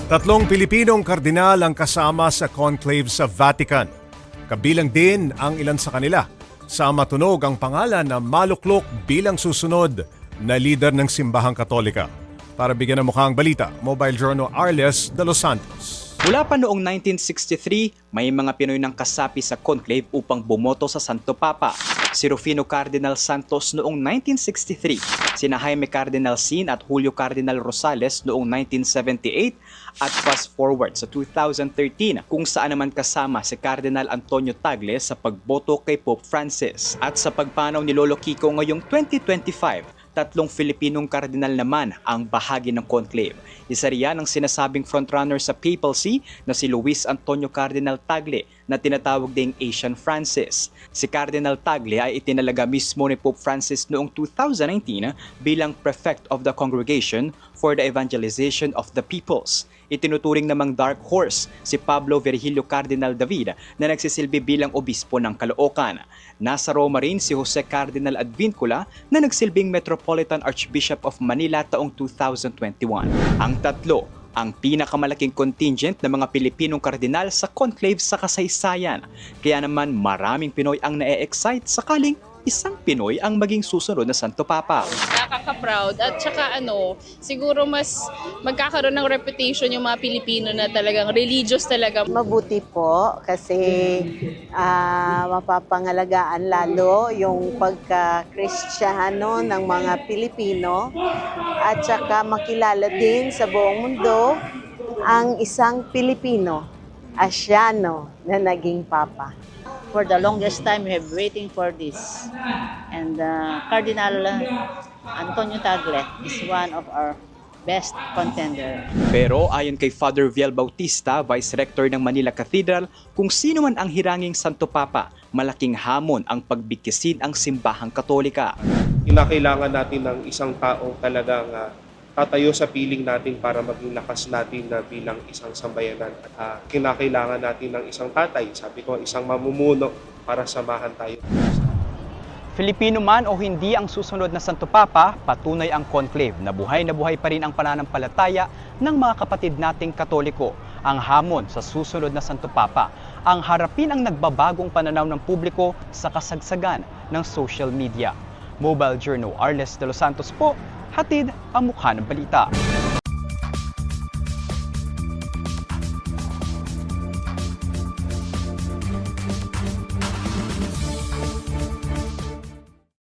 Tatlong Pilipinong kardinal ang kasama sa conclave sa Vatican. Kabilang din ang ilan sa kanila sa matunog ang pangalan na maluklok bilang susunod na leader ng Simbahang Katolika. Para bigyan ng mukha ang balita, Mobile Journal Arles de los Santos. Mula pa noong 1963, may mga Pinoy nang kasapi sa conclave upang bumoto sa Santo Papa. Si Rufino Cardinal Santos noong 1963, sina Jaime Cardinal Sin at Julio Cardinal Rosales noong 1978 at fast forward sa 2013 kung saan naman kasama si Cardinal Antonio Tagle sa pagboto kay Pope Francis. At sa pagpanaw ni Lolo Kiko ngayong 2025, tatlong Filipinong kardinal naman ang bahagi ng conclave. Isa riyan ang sinasabing frontrunner sa Papal See na si Luis Antonio Cardinal Tagle na tinatawag ding Asian Francis. Si Cardinal Tagle ay itinalaga mismo ni Pope Francis noong 2019 bilang Prefect of the Congregation for the Evangelization of the Peoples. Itinuturing namang dark horse si Pablo Virgilio Cardinal David na nagsisilbi bilang obispo ng Caloocan. Nasa Roma rin si Jose Cardinal Advincula na nagsilbing Metropolitan Archbishop of Manila taong 2021. Ang tatlo ang pinakamalaking contingent ng mga Pilipinong kardinal sa conclave sa kasaysayan. Kaya naman maraming Pinoy ang na-excite sakaling isang Pinoy ang maging susunod na Santo Papa. Nakaka-proud at saka siguro mas magkakaroon ng reputation yung mga Pilipino na talagang religious talaga. Mabuti po kasi mapapangalagaan lalo yung pagka-Kristiyano ng mga Pilipino at saka makilala din sa buong mundo ang isang Pilipino, Asyano, na naging Papa. For the longest time, we have waiting for this. And Cardinal Antonio Tagle is one of our best contender. Pero ayon kay Father Viel Bautista, Vice Rector ng Manila Cathedral, kung sino man ang hiranging Santo Papa, malaking hamon ang pagbigkisin ang Simbahang Katolika. Kinakailangan natin ng isang taong talagang tatayo sa piling natin para maging lakas natin na bilang isang sambayanan. At kinakailangan natin ng isang tatay, sabi ko, isang mamumuno para samahan tayo. Filipino man o hindi ang susunod na Santo Papa, patunay ang conclave na buhay pa rin ang pananampalataya ng mga kapatid nating Katoliko. Ang hamon sa susunod na Santo Papa, ang harapin ang nagbabagong pananaw ng publiko sa kasagsagan ng social media. Mobile Journal Arles de los Santos po, hatid ang mukha ng balita.